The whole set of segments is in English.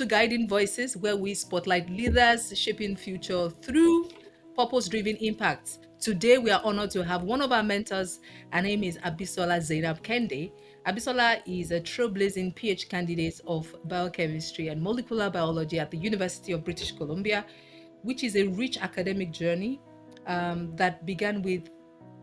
to Guiding Voices, where we spotlight leaders shaping future through purpose-driven impact. Today, we are honored to have one of our mentors. Her name is Abisola Kehinde. Abisola is a trailblazing PhD candidate of biochemistry and molecular biology at the University of British Columbia, which is a rich academic journey that began with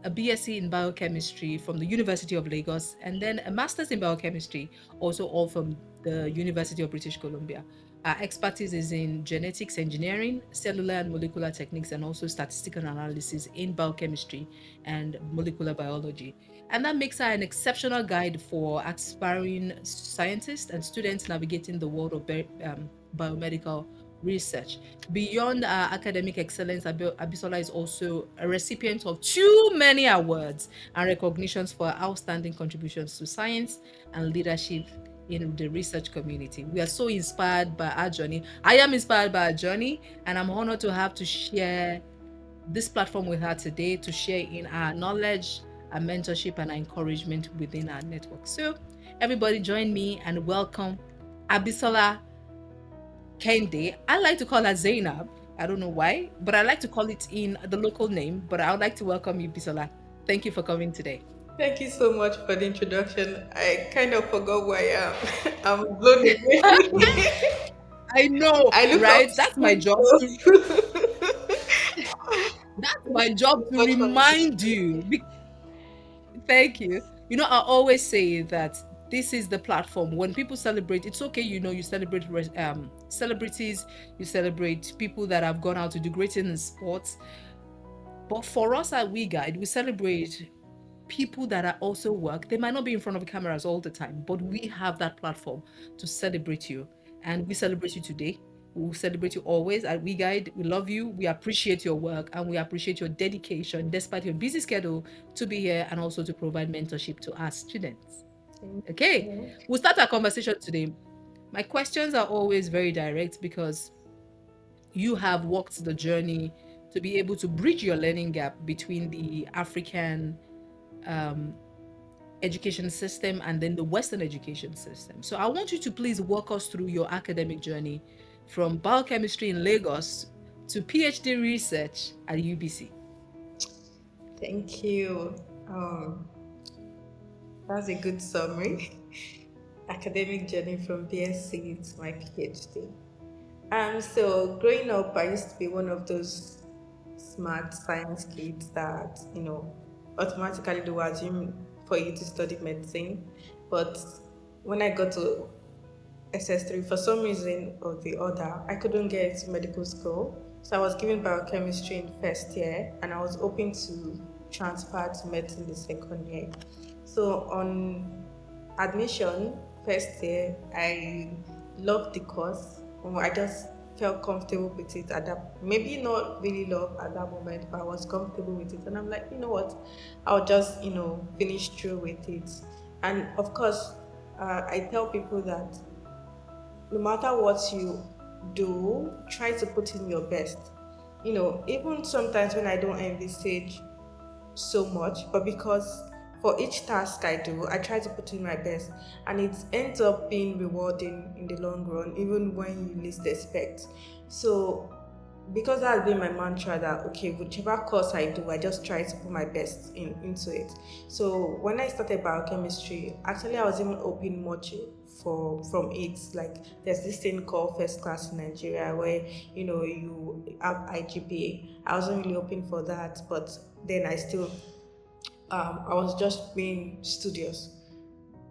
a BSc in biochemistry from the University of Lagos, and then a master's in biochemistry, also all from the University of British Columbia. Our expertise is in genetics engineering, cellular and molecular techniques, and also statistical analysis in biochemistry and molecular biology. And that makes her an exceptional guide for aspiring scientists and students navigating the world of biomedical research. Beyond academic excellence, Abisola is also a recipient of too many awards and recognitions for outstanding contributions to science and leadership in the research community. We are so inspired by our journey. I am inspired by our journey, and I'm honored to have to share this platform with her today to share in our knowledge, our mentorship, and our encouragement within our network. So, everybody, join me and welcome Abisola Kehinde. I like to call her Zainab. I don't know why, but I like to call it in the local name. But I would like to welcome you, Bisola. Thank you for coming today. Thank you so much for the introduction. I kind of forgot who I am. I'm blown away. I know, I look up right? to That's my you. job to So much for me. remind you. Thank you. You know, I always say that this is the platform when people celebrate. It's okay, you celebrate celebrities, you celebrate people that have gone out to do great things in sports. But for us at We Guide, we celebrate people that are also work. They might not be in front of cameras all the time, but we have that platform to celebrate you. And we celebrate you today. We will celebrate you always at We Guide. We love you. We appreciate your work and we appreciate your dedication, despite your busy schedule, to be here and also to provide mentorship to our students. Thank Okay, you. we'll start our conversation today. My questions are always very direct because you have walked the journey to be able to bridge your learning gap between the African um, education system and then the Western education system. So I want you to please walk us through your academic journey from biochemistry in Lagos to PhD research at UBC. Thank you. Um, that's a good summary. Academic journey from BSc to my PhD. So growing up, I used to be one of those smart science kids that, automatically they will assume for you to study medicine. But when I got to SS3, for some reason or the other, I couldn't get to medical school. So I was given biochemistry in first year and I was hoping to transfer to medicine the second year. So on admission, first year, I loved the course. I just felt comfortable with it at that, maybe not really love at that moment, but I was comfortable with it. And I'm like, you know what, I'll just, finish through with it. And of course, I tell people that no matter what you do, try to put in your best. Even sometimes when I don't envisage so much, but because for each task I do, I try to put in my best, and it ends up being rewarding in the long run, even when you least expect. So, because that has been my mantra that okay, whichever course I do, I just try to put my best into it. So when I started biochemistry, actually I was even hoping much for from it. Like there's this thing called first class in Nigeria where you have IGPA. I wasn't really hoping for that, but then I was just being studious.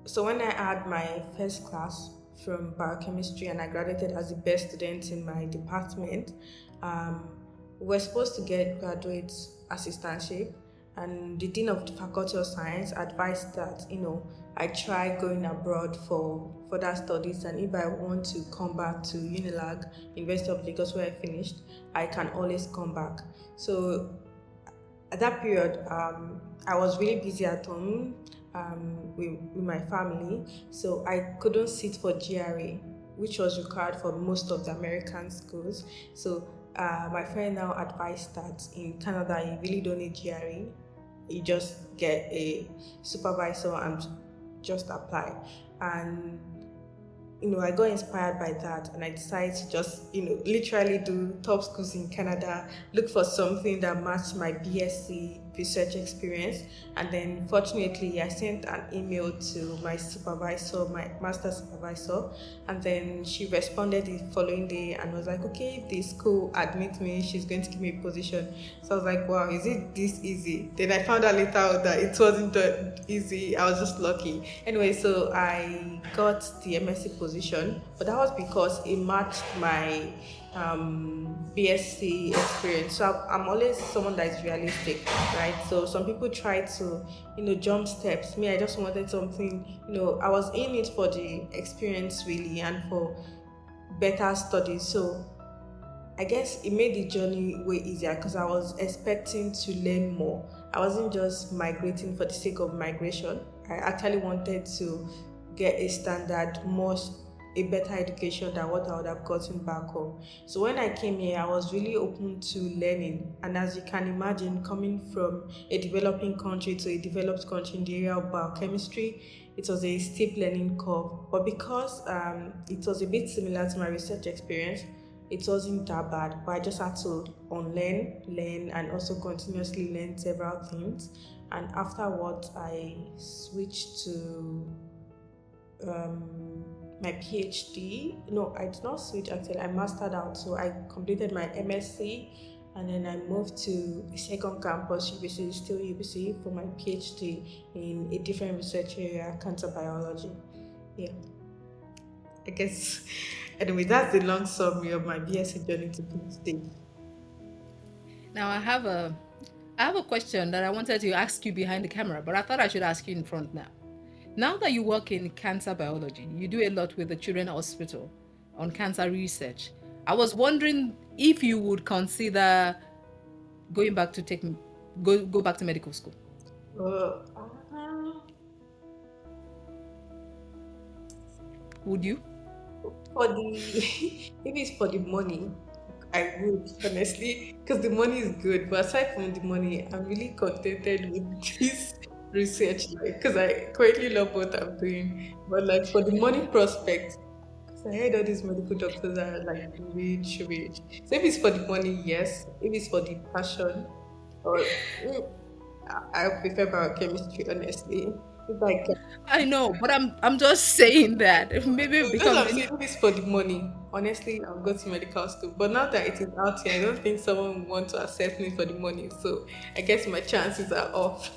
So when I had my first class from biochemistry and I graduated as the best student in my department, um, we were supposed to get graduate assistantship, and the dean of the faculty of science advised that I try going abroad for further studies, and if I want to come back to Unilag, University of Lagos, where I finished, I can always come back. So at that period, I was really busy at home with my family, so I couldn't sit for GRE, which was required for most of the American schools. So my friend now advised that in Canada, you really don't need GRE. You just get a supervisor and just apply. And I got inspired by that and I decided to just, literally do top schools in Canada, look for something that matched my BSc research experience. And then fortunately, I sent an email to my supervisor, my master supervisor, and then she responded the following day and was like, okay, if the school admits me, she's going to give me a position. So I was like, wow, is it this easy? Then I found out later out that it wasn't that easy. I was just lucky. Anyway, so I got the MSc position, but that was because it matched my BSc experience. So I'm always someone that is realistic, right? So some people try to, jump steps. Me, I just wanted something, I was in it for the experience really and for better studies. So I guess it made the journey way easier because I was expecting to learn more. I wasn't just migrating for the sake of migration. I actually wanted to get a standard, more a better education than what I would have gotten back home. So when I came here, I was really open to learning. And as you can imagine, coming from a developing country to a developed country in the area of biochemistry, it was a steep learning curve. But because it was a bit similar to my research experience, it wasn't that bad, but I just had to unlearn, learn, and also continuously learn several things. And afterwards, I switched to my PhD. No, I did not switch actually. I mastered out, so I completed my MSc, and then I moved to a second campus, UBC, still UBC, for my PhD in a different research area, cancer biology. Yeah. I guess anyway, that's the long summary of my BSc journey to PhD. Now I have a question that I wanted to ask you behind the camera, but I thought I should ask you in front now. Now that you work in cancer biology, you do a lot with the Children's Hospital on cancer research. I was wondering if you would consider going back to take go back to medical school. Uh, Would you? for the if it's for the money, I would honestly, because the money is good. But aside from the money, I'm really contented with this research, like because I currently love what I'm doing. But like for the money prospect, because I heard all these medical doctors are like rich, rich. So if it's for the money, yes. If it's for the passion, or I prefer biochemistry, honestly. It's like I know, but I'm just saying that maybe so that's what I'm becoming. saying. If it's for the money, honestly, I'll go to medical school. But now that it is out here, I don't think someone will want to accept me for the money. So I guess my chances are off.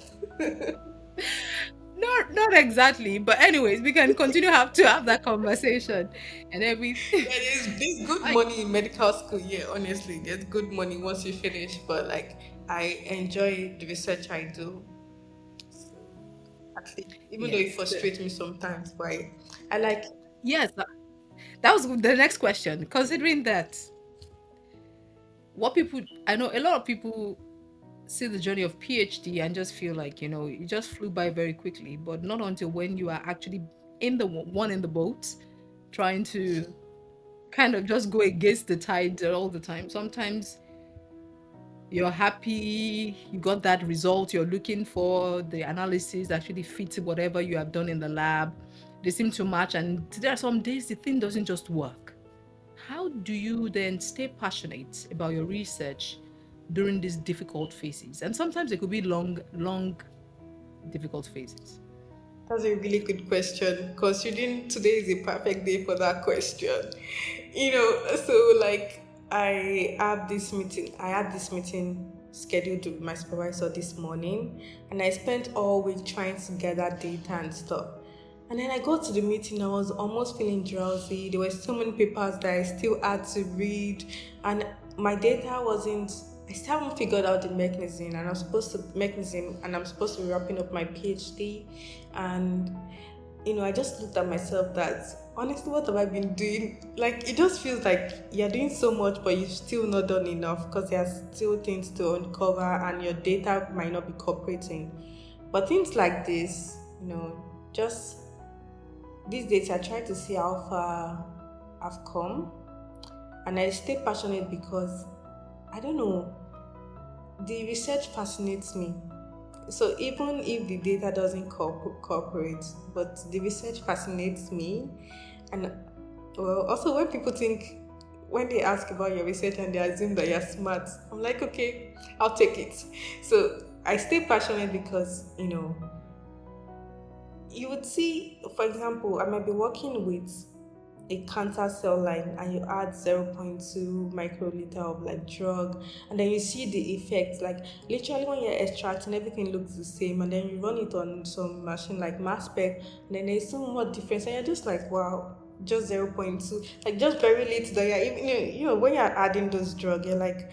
Not exactly, but anyways, we can continue to have that conversation and everything. Yeah, there's good I money in medical school. Yeah, honestly, there's good money once you finish. But like, I enjoy the research I do. So, at least, even though it yes, frustrates me sometimes, but I like. yes. That was the next question. Considering that, what people I know, a lot of people see the journey of PhD and just feel like it just flew by very quickly, but not until when you are actually in the one in the boat, trying to kind of just go against the tide all the time. Sometimes you're happy you got that result you're looking for, the analysis actually fits whatever you have done in the lab, they seem to match, and there are some days the thing doesn't just work. How do you then stay passionate about your research during these difficult phases? And sometimes it could be long difficult phases. That's a really good question. Considering today is a perfect day for that question. So like I had this meeting scheduled with my supervisor this morning, and I spent all week trying to gather data and stuff. And then I got to the meeting, I was almost feeling drowsy. There were so many papers that I still had to read, and my data wasn't. I still haven't figured out the mechanism, and I'm supposed to be wrapping up my PhD, and I just looked at myself that honestly, what have I been doing? Like, it just feels like you're doing so much, but you've still not done enough because there's still things to uncover and your data might not be cooperating. But things like this, just these days, I try to see how far I've come, and I stay passionate because I don't know, the research fascinates me. So even if the data doesn't cooperate, but the research fascinates me, and Well, also when people think, when they ask about your research and they assume that you're smart, I'm like, okay, I'll take it. So I stay passionate because, you would see, for example, I might be working with a cancer cell line and you add zero point 0.2 microliter of like drug, and then you see the effects, like literally when you're extracting everything looks the same, and then you run it on some machine like mass spec, and then there's so much difference, and you're just like, wow, just zero point 0.2, like just very little that you're even, when you're adding those drugs, you're like,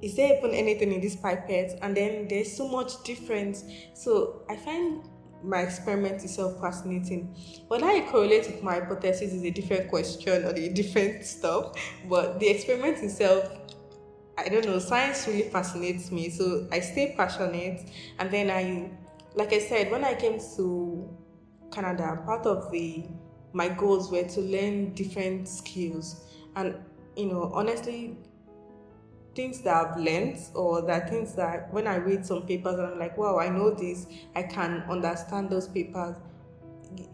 is there even anything in this pipette? And then there's so much difference. So I find my experiment itself fascinating. Whether I correlate with my hypothesis is a different question or a different stuff. But the experiment itself, I don't know, science really fascinates me. So I stay passionate. And then like I said, when I came to Canada, part of the my goals were to learn different skills. And honestly, things that I've learned, or that things that when I read some papers and I'm like, wow, I know this, I can understand those papers.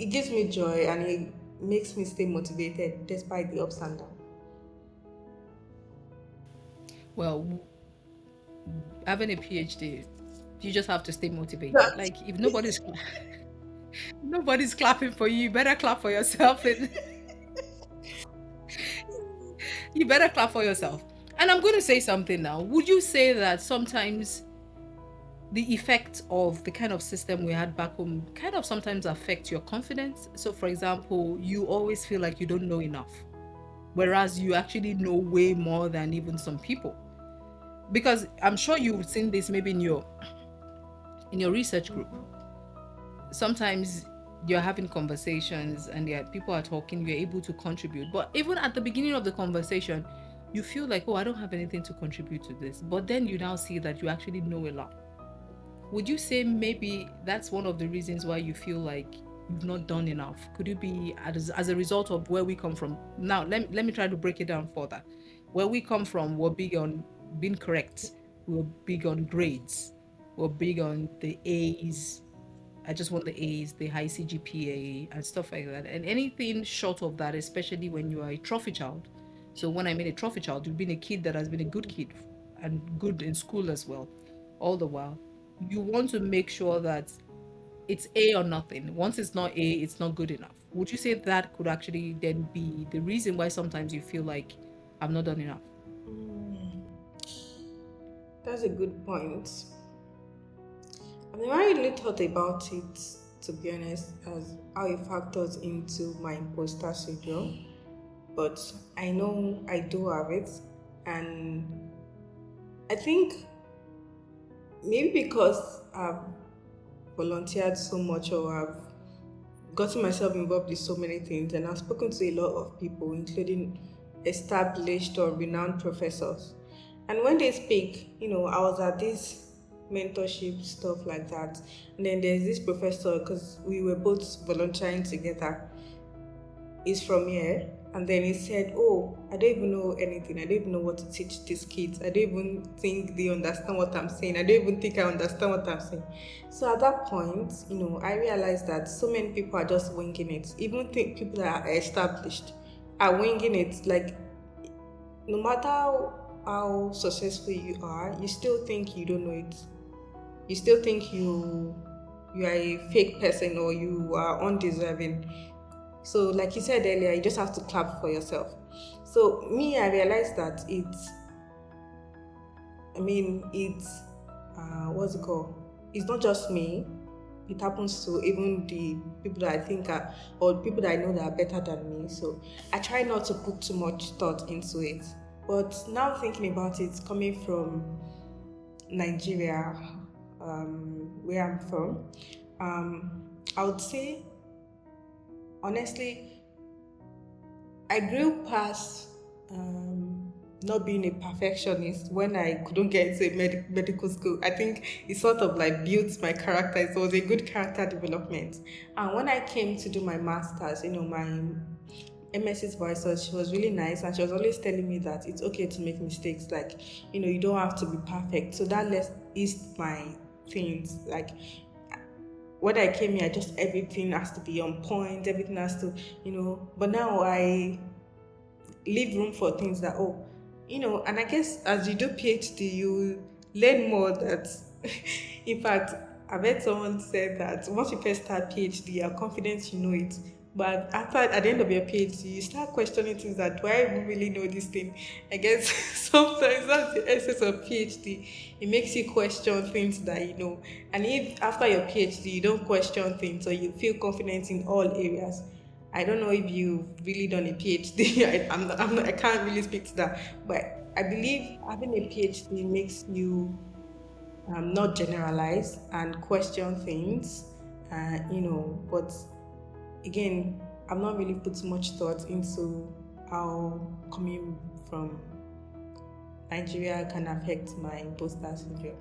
It gives me joy and it makes me stay motivated despite the ups and downs. Well, having a PhD, you just have to stay motivated. That- Like if nobody's clapping for you, you better clap for yourself. And you better clap for yourself. And I'm going to say something now. Would you say that sometimes the effect of the kind of system we had back home kind of sometimes affect your confidence? So, for example, you always feel like you don't know enough, whereas you actually know way more than even some people. Because I'm sure you've seen this maybe in your research group. Sometimes you're having conversations and people are talking, you're able to contribute. But even at the beginning of the conversation, you feel like, oh, I don't have anything to contribute to this. But then you now see that you actually know a lot. Would you say maybe that's one of the reasons why you feel like you've not done enough? Could it be as a result of where we come from? Now, let me try to break it down further. Where we come from, we're big on being correct, we're big on grades, we're big on the A's. I just want the A's, the high CGPA, and stuff like that. And anything short of that, especially when you are a trophy child. So when I mean a trophy child, you've been a kid that has been a good kid and good in school as well, all the while. You want to make sure that it's A or nothing. Once it's not A, it's not good enough. Would you say that could actually then be the reason why sometimes you feel like I've not done enough? That's a good point. I've never really thought about it, to be honest, as how it factors into my imposter syndrome. But I know I do have it, and I think maybe because I've volunteered so much, or I've gotten myself involved in so many things, and I've spoken to a lot of people, including established or renowned professors. And when they speak, I was at this mentorship stuff like that, and then there's this professor, because we were both volunteering together. He's from here. And then he said, oh, I don't even know anything. I don't even know what to teach these kids. I don't even think they understand what I'm saying. I don't even think I understand what I'm saying. So at that point, I realized that so many people are just winging it. Even people that are established are winging it. Like, no matter how successful you are, you still think you don't know it. You still think you are a fake person, or you are undeserving. So, like you said earlier, you just have to clap for yourself. So, me, I realized that what's it called? It's not just me. It happens to even the people that I think are, or people that I know that are better than me. So, I try not to put too much thought into it. But now thinking about it, coming from Nigeria, where I'm from, I would say, honestly, I grew past not being a perfectionist when I couldn't get into a medical school. I think it sort of like built my character. It was a good character development. And when I came to do my master's, my MS's advisor, she was really nice, and she was always telling me that it's okay to make mistakes. Like, you don't have to be perfect. So that less eased my things. Like, when I came here, just everything has to be on point, everything has to, but now I leave room for things that, and I guess as you do PhD, you learn more that, in fact, I've heard someone say that once you first start PhD, you're confident you know it. But after, at the end of your PhD, you start questioning things that, do I even really know this thing? I guess sometimes that's the essence of PhD. It makes you question things that you know. And if after your PhD, you don't question things or you feel confident in all areas, I don't know if you've really done a PhD. I can't really speak to that. But I believe having a PhD makes you not generalize and question things, but again, I've not really put much thought into how coming from Nigeria can affect my imposter syndrome.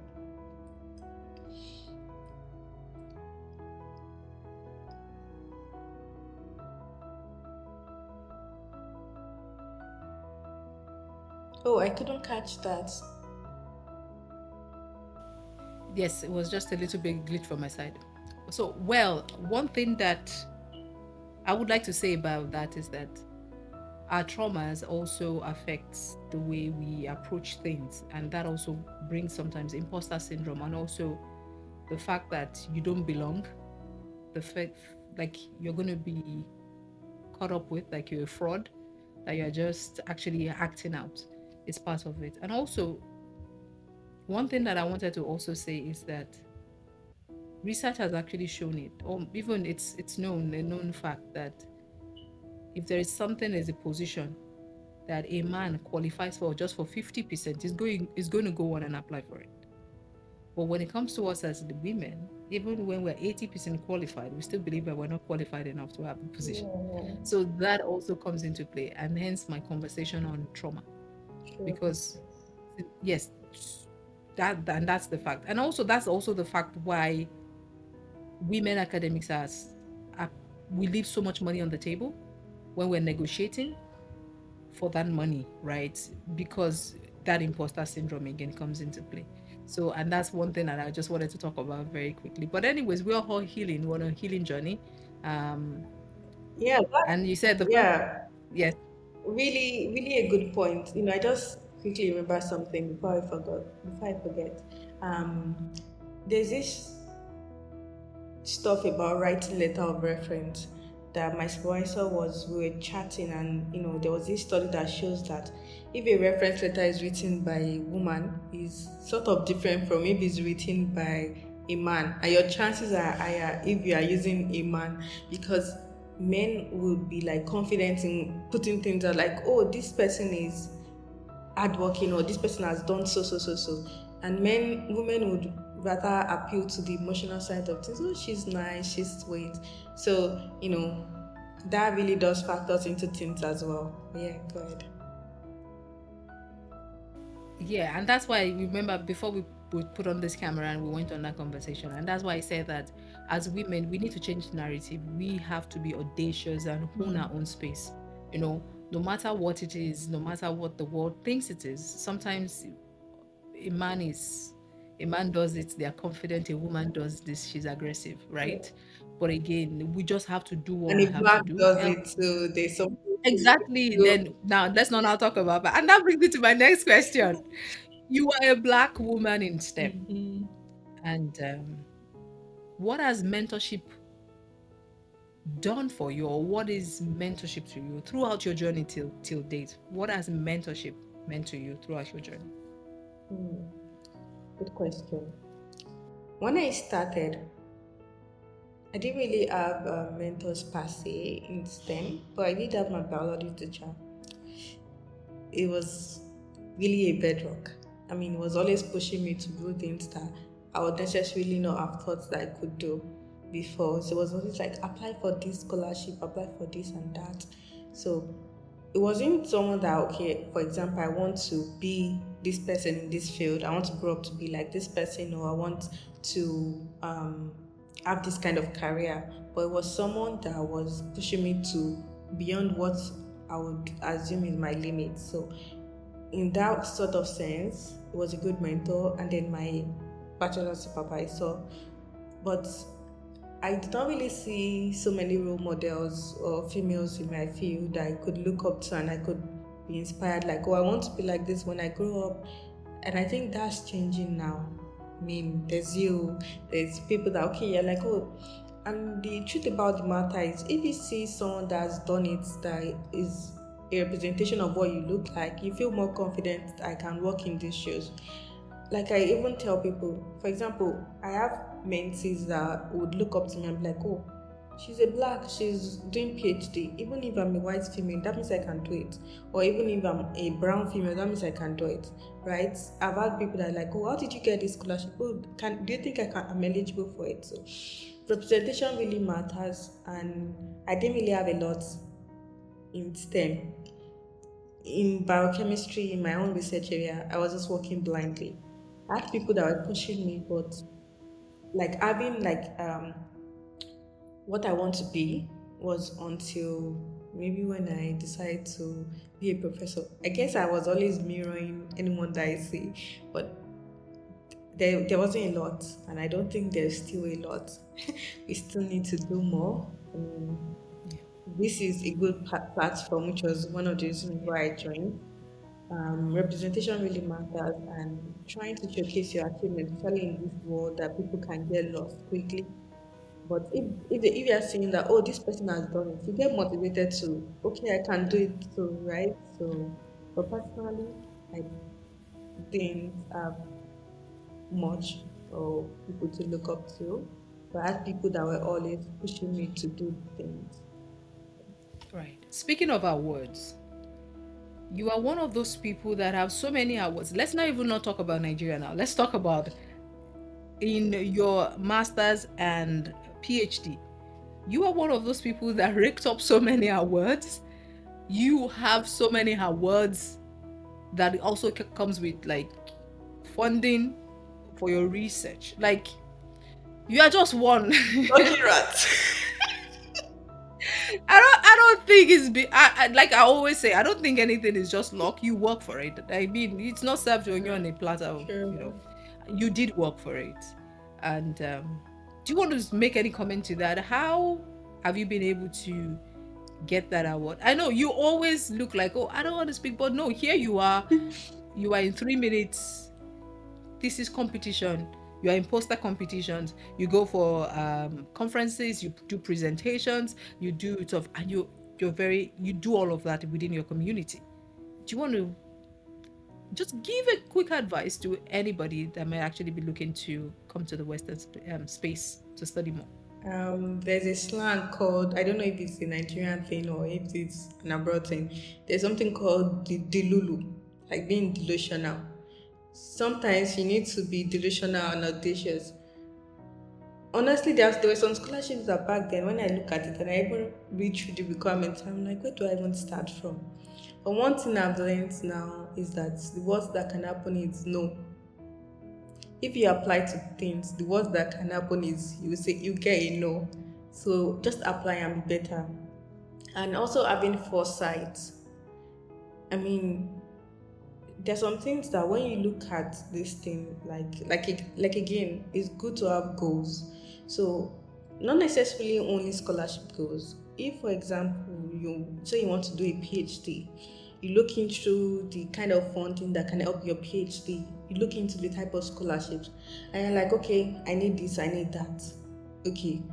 Oh, I couldn't catch that. Yes, it was just a little bit glitch from my side. So, well, one thing that I would like to say about that is that our traumas also affects the way we approach things, and that also brings sometimes imposter syndrome, and also the fact that you don't belong, the fact like you're going to be caught up with, like you're a fraud, that you're just actually acting out, is part of it. And also, one thing that I wanted to also say is that research has actually shown it, or even it's known, a known fact that if there is something as a position that a man qualifies for just for 50%, is going to go on and apply for it. But when it comes to us as the women, even when we're 80% qualified, we still believe that we're not qualified enough to have the position. Yeah, So that also comes into play, and hence my conversation on trauma. true. Because yes, that's the fact. And also that's also the fact why women academics are we leave so much money on the table when we're negotiating for that money, right? Because that imposter syndrome again comes into play. So, and that's one thing that I just wanted to talk about very quickly. But anyways, we're all healing. We're on a healing journey. Um, Yeah, and you said the first, yeah, yes, really, really a good point. I just quickly remember something before I forget. There's this stuff about writing letter of reference that my supervisor was we were chatting, and there was this study that shows that if a reference letter is written by a woman is sort of different from if it's written by a man, and your chances are higher if you are using a man, because men will be like confident in putting things out like, oh, this person is hardworking, or this person has done so, and women would rather appeal to the emotional side of things. Oh, she's nice, she's sweet. So that really does factors into things as well. Yeah, go ahead. yeah, and that's why remember before we put on this camera and we went on that conversation, and that's why I said that as women we need to change the narrative. We have to be audacious and own our own space. You know, no matter what it is, no matter what the world thinks it is. Sometimes a man is a man does it, they are confident. A woman does this, she's aggressive, Yeah. right? But again, we just have to do what And we if have to man do. does it too, there's something Exactly. to Then now let's not now talk about that. And that brings me to my next question. You are a black woman in STEM, do. and what has mentorship done for you, or what is mentorship to you throughout your journey till date? What has mentorship meant to you throughout your journey? Good question. When I started, I didn't really have mentors per se in STEM, but I did have my biology teacher. It was really a bedrock. I mean, it was always pushing me to do things that I would necessarily not have thought that I could do before. So it was always like, apply for this scholarship, apply for this and that. So it wasn't someone that, okay, for example, I want to be this person in this field, I want to grow up to be like this person, or I want to have this kind of career. But it was someone that was pushing me to beyond what I would assume is my limit. So in that sort of sense, it was a good mentor. And then my bachelor's supervisor. But I did not really see so many role models or females in my field that I could look up to and I could be inspired. Like, oh, I want to be like this when I grow up. And I think that's changing now. I mean, there's people that, okay, you're like, oh, and the truth about the matter is, if you see someone that's done it, that is a representation of what you look like, you feel more confident that I can walk in these shoes. Like I even tell people, for example, I have mentees that would look up to me and be like, oh, she's a black, she's doing PhD. Even if I'm a white female, that means I can do it. Or even if I'm a brown female, that means I can do it. Right? I've had people that are like, oh, how did you get this scholarship? Oh, do you think I'm eligible for it? So representation really matters, and I didn't really have a lot in STEM. In biochemistry, in my own research area, I was just working blindly. I had people that were pushing me, but like having what I want to be was until maybe when I decided to be a professor. I guess I was always mirroring anyone that I see, but there wasn't a lot, and I don't think there's still a lot. We still need to do more. This is a good platform, which was one of the reasons why I joined. Representation really matters, and trying to showcase your achievements, especially in this world that people can get lost quickly. But if you are seeing that, oh, this person has done it, you get motivated to, okay, I can do it too, right? So, but personally, I didn't have much or people to look up to, but I had people that were always pushing me to do things. Right. Speaking of awards, you are one of those people that have so many awards. Let's not even not talk about Nigeria now. Let's talk about in your masters and PhD. You are one of those people that raked up so many awards. You have so many awards that it also comes with like funding for your research. Like you are just one. Lucky rat. I don't think it's like I always say, I don't think anything is just luck. You work for it. I mean, it's not served when you're on a platter of, Sure. you did work for it. And do you want to make any comment to that? How have you been able to get that award? I know you always look like, oh, I don't want to speak, but no, here you are. You are in 3 minutes thesis competition. You are in poster competitions. You go for conferences. You do presentations. You do stuff, and you do all of that within your community. Do you want to just give a quick advice to anybody that may actually be looking to come to the Western space to study more? There's a slang called, I don't know if it's a Nigerian thing or if it's an abroad thing. There's something called the delulu, like being delusional. Sometimes you need to be delusional and audacious. Honestly, there were some scholarships that back then, when I look at it and I even read through the requirements, I'm like, where do I even start from? But one thing I've learned now is that the worst that can happen is no. If you apply to things, the worst that can happen is you get a no. So just apply and be better. And also having foresight. I mean, there's some things that when you look at this thing, like again, it's good to have goals. So not necessarily only scholarship goals. If, for example, you say you want to do a PhD, you look into the kind of funding that can help your PhD. You look into the type of scholarships, and you're like, okay, I need this, I need that. Okay,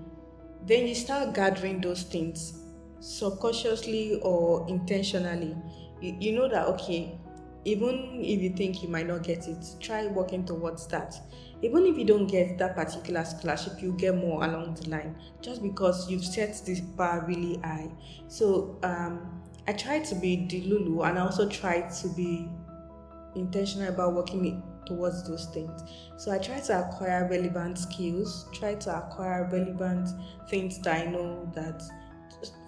then you start gathering those things subconsciously or intentionally. You know that, okay, even if you think you might not get it, try working towards that. Even if you don't get that particular scholarship, you get more along the line, just because you've set this bar really high. So I try to be the Lulu, and I also try to be intentional about working towards those things. So I try to acquire relevant skills, try to acquire relevant things that I know that,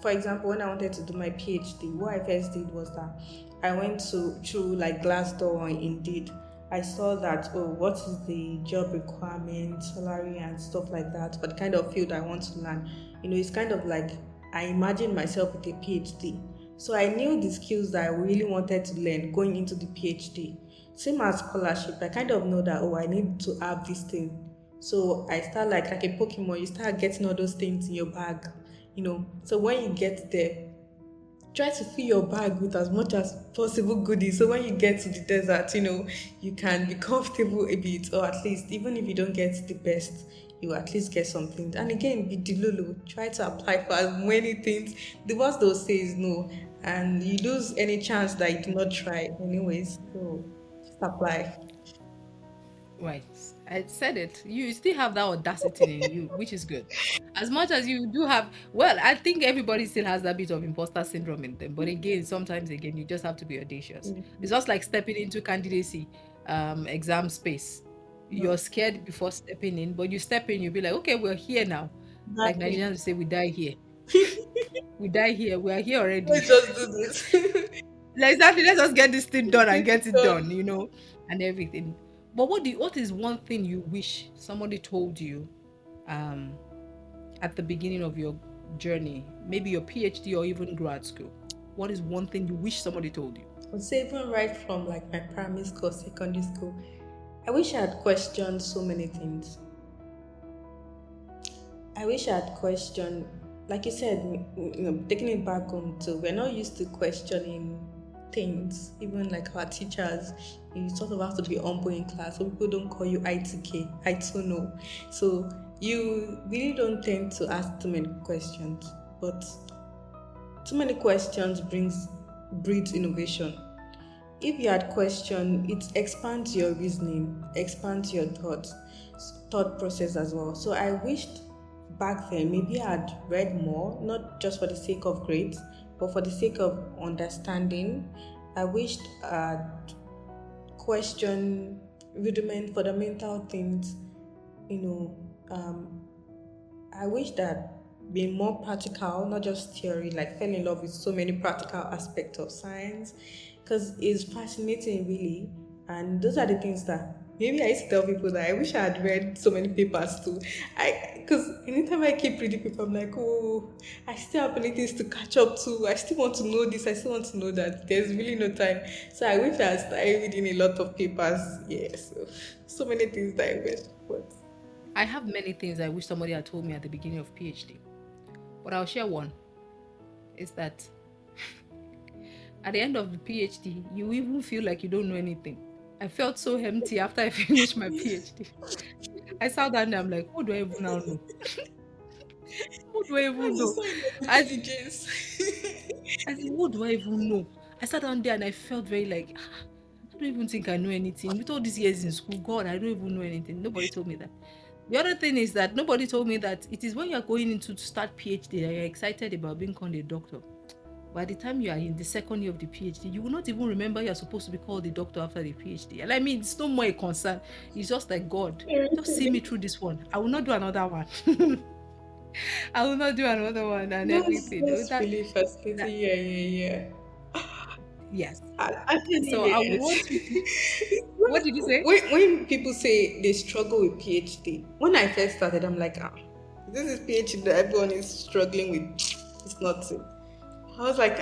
for example, when I wanted to do my PhD, what I first did was that I went through like Glassdoor or Indeed. I saw that, oh, what is the job requirement, salary and stuff like that for the kind of field I want to learn. It's kind of like I imagined myself with a PhD. So I knew the skills that I really wanted to learn going into the PhD. Same as scholarship, I kind of know that, oh, I need to have this thing So I start like a Pokemon, you start getting all those things in your bag, you know. So when you get there, try to fill your bag with as much as possible goodies. So when you get to the desert, you know, you can be comfortable a bit, or at least even if you don't get the best, you at least get something. And again, be delulu. Try to apply for as many things. The worst they'll say is no, and you lose any chance that you do not try, anyways. So just apply. Right. I said it. You still have that audacity in you, which is good. As much as you do have, well, I think everybody still has that bit of imposter syndrome in them. But again, sometimes again, you just have to be audacious. It's just like stepping into candidacy exam space. You're No, scared before stepping in, but you step in, you'll be like, okay, we're here now. Like exactly. Nigerians will say, we die here. We die here. We are here already. Let's just do this. Like, exactly. Let's just get this thing done and Get get it it done, done. and everything. But what is one thing you wish somebody told you um at the beginning of your journey, maybe your PhD or even grad school? What is one thing you wish somebody told you? I would say even right from like my primary school, secondary school, I wish I had questioned so many things. I wish I had questioned, like you said, taking it back home too. We're not used to questioning things. Even like our teachers, you sort of have to be humble in class. So people don't call you ITK, I too know. So you really don't tend to ask too many questions. But too many questions breeds innovation. If you had question, it expands your reasoning, expands your thought process as well. So I wished back then maybe I'd read more, not just for the sake of grades, but for the sake of understanding. I wished I'd question rudiment fundamental things, you know, I wish that being more practical, not just theory, like fell in love with so many practical aspects of science, because it's fascinating, really. And those are the things that maybe I used to tell people that I wish I had read so many papers too. Because anytime I keep reading paper, I'm like, oh, I still have many things to catch up to. I still want to know this. I still want to know that. There's really no time. So I wish I had started reading a lot of papers. Yes, so many things that I wish, but. I have many things I wish somebody had told me at the beginning of PhD. But I'll share one is that at the end of the PhD, you even feel like you don't know anything. I felt so empty after I finished my PhD. I sat down there, I'm like, what do I even now know? What do I even That's the know? sign of I, intelligence. I said, what do I even know? I sat down there and I felt very like, I don't even think I know anything. With all these years in school, God, I don't even know anything. Nobody told me that. The other thing is that nobody told me that it is when you're going into to start PhD that you're excited about being called a doctor. By the time you are in the second year of the PhD, you will not even remember you're supposed to be called a doctor after the PhD. And I mean, it's no more a concern. It's just like, God, just see me through this one. I will not do another one. I will not do another one and everything. That's That, really that, fascinating. Yeah, yeah, yes. Actually, So I would want you to, yes. what did you say? When people say they struggle with PhD, when I first started, I'm like, this is PhD that everyone is struggling with. It's not it. I was like,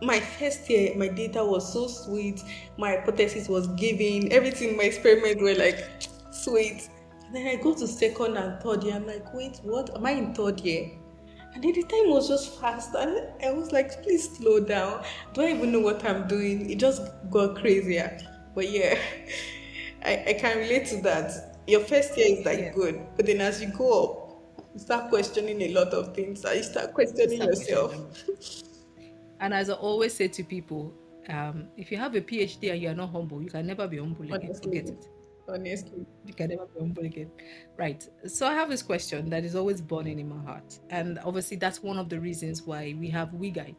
my first year, my data was so sweet. My hypothesis was given. Everything, my experiments were like sweet. And then I go to second and third year. I'm like, wait, what? Am I in third year? And then the time was just fast. And I was like, please slow down. Do I even know what I'm doing? It just got crazier. But yeah, I can relate to that. Your first year is like Yes. good. But then as you go up, you start questioning a lot of things. And you start You questioning start questioning yourself. them. And as I always say to people, if you have a PhD and you're not humble, you can never be humble again. Forget Honestly, it. honestly. You can never be humble again. Right. So I have this question that is always burning in my heart. And obviously, that's one of the reasons why we have We Guide.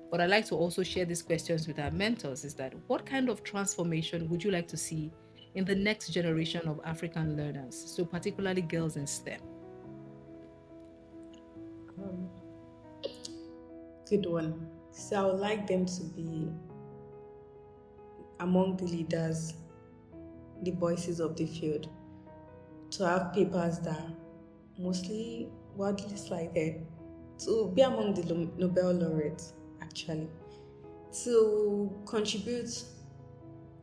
But I like to also share these questions with our mentors is that what kind of transformation would you like to see in the next generation of African learners? So, particularly girls in STEM. Um, Good one. So I would like them to be among the leaders, the voices of the field, to have papers that are mostly widely cited, to be among the Nobel laureates, actually, to contribute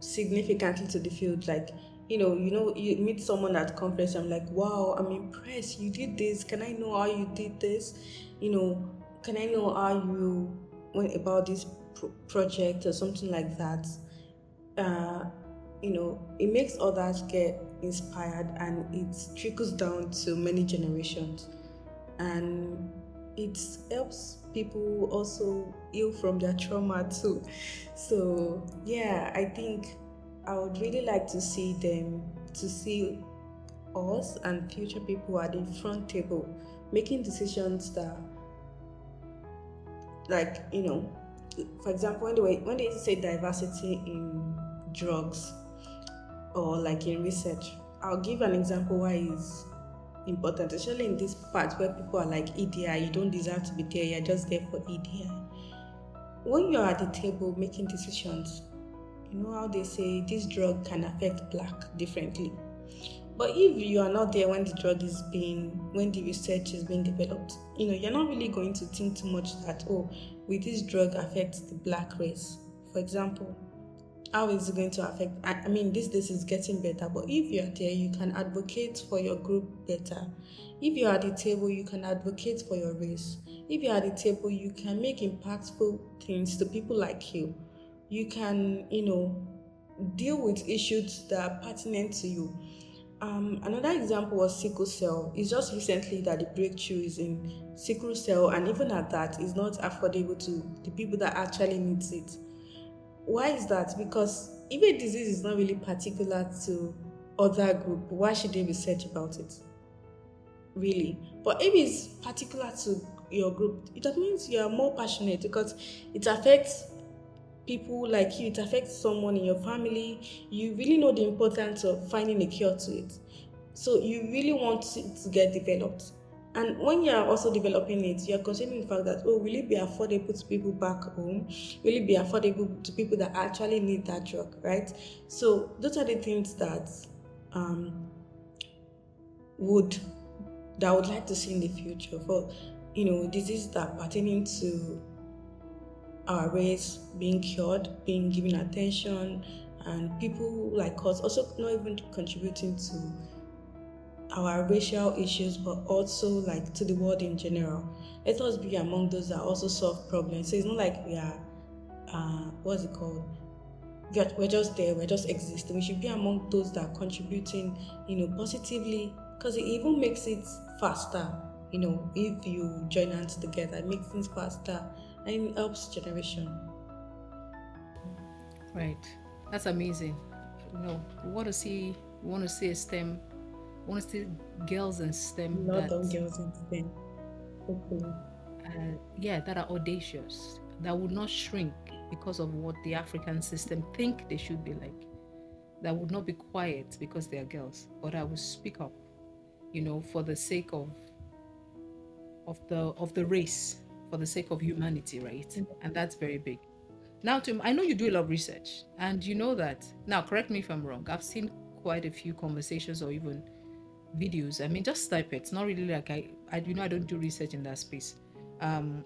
significantly to the field, like you meet someone at conference. I'm like, wow, I'm impressed. You did this. Can I know how you did this? Can I know how you went about this project or something like that? uh, it makes others get inspired, and it trickles down to many generations, and it helps people also heal from their trauma too. So yeah, I think I would really like to see us and future people at the front table making decisions that, like, for example, when they say diversity in drugs or like in research, I'll give an example why it's important, especially in this part where people are like, EDI, you don't deserve to be there, you're just there for EDI. When you're at the table making decisions, you know how they say this drug can affect black differently. But if you are not there when when the research is being developed, you're not really going to think too much that, oh, will this drug affect the black race? For example, how is it going to affect? I mean, this is getting better, but if you're there, you can advocate for your group better. If you're at the table, you can advocate for your race. If you're at the table, you can make impactful things to people like you. You can, deal with issues that are pertinent to you. Another example was sickle cell. It's just recently that the breakthrough is in sickle cell, and even at that, it's not affordable to the people that actually needs it. Why is that? Because if a disease is not really particular to other group, why should they research about it? Really? But if it's particular to your group, it means you are more passionate because it affects people like you, it affects someone in your family. You really know the importance of finding a cure to it. So you really want it to get developed. And when you are also developing it, you are considering the fact that, oh, will it be affordable to people back home? Will it be affordable to people that actually need that drug, right? So those are the things that um, would that I would like to see in the future for, diseases that are pertaining to our race being cured, being given attention, and people like us also not even contributing to our racial issues, but also like to the world in general. Let us be among those that also solve problems. So it's not like we are, what's it called? We're just there, we're just existing. We should be among those that are contributing, positively, because it even makes it faster. If you join hands together, it makes things faster and it helps generation. Right. That's amazing. We want to see a STEM, we want to see girls in A STEM lot that, of girls in STEM, hopefully. yeah, that are audacious, that would not shrink because of what the African system think they should be like, that would not be quiet because they are girls, but I will speak up, for the sake of the race, for the sake of humanity, right? And that's very big. Now, Tim, I know you do a lot of research, and you know that. Now, correct me if I'm wrong. I've seen quite a few conversations or even videos. I mean, just type it. It's not really like I don't do research in that space. On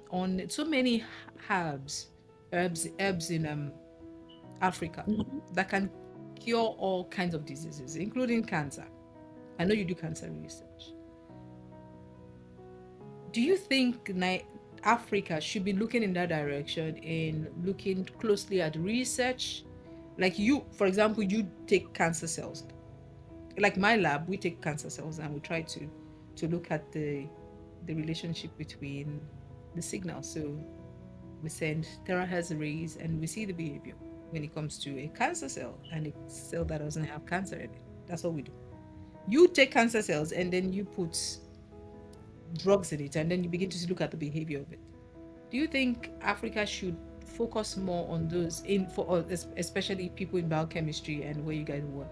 so many herbs in Africa that can cure all kinds of diseases, including cancer. I know you do cancer research. Do you think Africa should be looking in that direction and looking closely at research? Like you, for example, you take cancer cells. Like my lab, we take cancer cells and we try to look at the relationship between the signals. So we send terahertz rays and we see the behavior when it comes to a cancer cell and a cell that doesn't have cancer in it. That's all we do. You take cancer cells and then you put drugs in it and then you begin to look at the behavior of it. Do you think Africa should focus more on those especially people in biochemistry and where you guys work?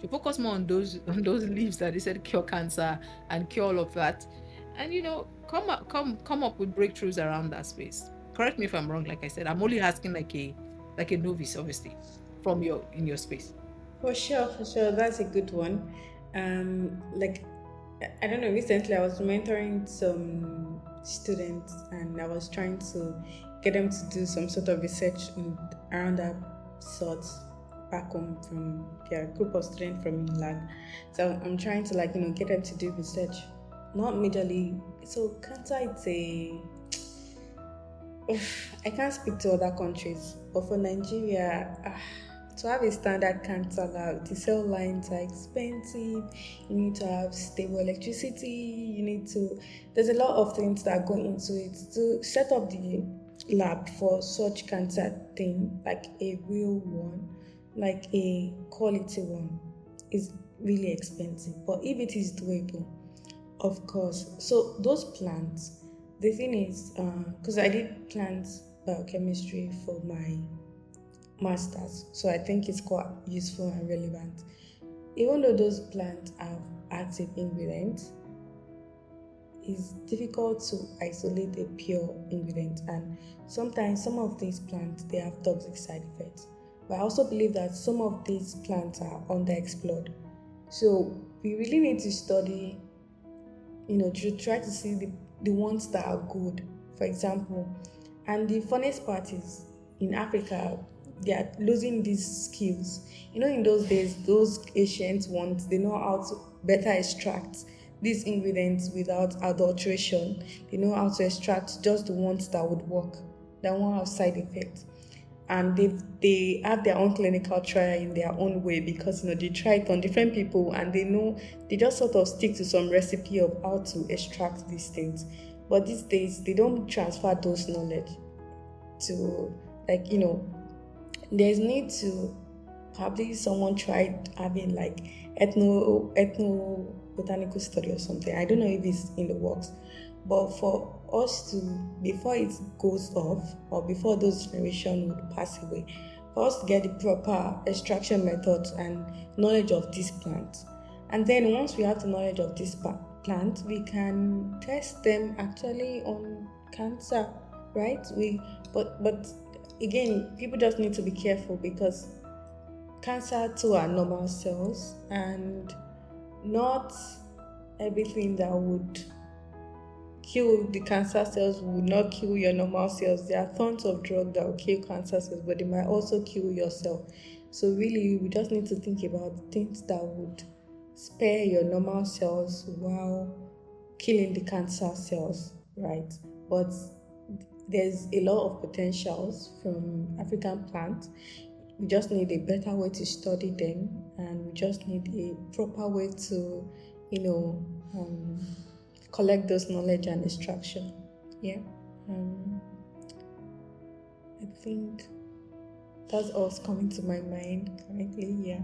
Should focus more on those leaves that they said cure cancer and cure all of that, and come up with breakthroughs around that space. Correct me if I'm wrong. Like I said, I'm only asking like a novice, obviously, from your in your space. For sure, that's a good one. Like, I don't know. Recently, I was mentoring some students, and I was trying to get them to do some sort of research around that sort, back home from their group of students from England. So I'm trying to get them to do research. Not majorly. So cancer, it's a I can't speak to other countries, but for Nigeria, to have a standard cancer lab, the cell lines are expensive. You need to have stable electricity. You need to. There's a lot of things that go into it to set up the lab for such cancer thing, like a real one, like a quality one, is really expensive. But if it is doable, of course. So those plants, the thing is, because I did plant biochemistry for my masters, so I think it's quite useful and relevant. Even though those plants have active ingredients, it's difficult to isolate a pure ingredient, and sometimes some of these plants they have toxic side effects. But I also believe that some of these plants are underexplored. So we really need to study, to try to see the ones that are good, for example. And the funniest part is in Africa, they are losing these skills. In those days, those ancient ones, they know how to better extract these ingredients without adulteration. They know how to extract just the ones that would work, that won't have side effects. And they have their own clinical trial in their own way, because they try it on different people, and they just sort of stick to some recipe of how to extract these things. But these days they don't transfer those knowledge to, there's need to probably someone tried having like ethno botanical study or something. I don't know if it's in the works, but for us to, before it goes off or before those generation would pass away, for us to get the proper extraction methods and knowledge of these plants, and then once we have the knowledge of this plant, we can test them actually on cancer, right? But again, people just need to be careful, because cancer too are normal cells, and not everything that would kill the cancer cells will not kill your normal cells. There are tons of drugs that will kill cancer cells, but they might also kill your cell. So really, we just need to think about things that would spare your normal cells while killing the cancer cells, right? But there's a lot of potentials from African plants. We just need a better way to study them, and we just need a proper way to, collect those knowledge and extraction. Yeah. I think that's all's coming to my mind currently. Yeah.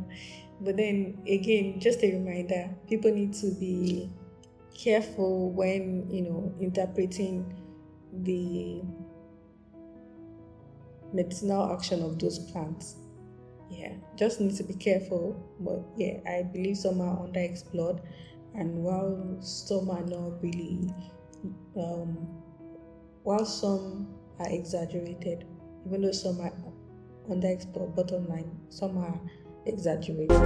But then again, just a reminder, people need to be careful when, interpreting the medicinal action of those plants. Yeah, just need to be careful. But yeah, I believe some are underexplored, and while some are not really, while some are exaggerated, even though some are underexplored, bottom line, some are exaggerated.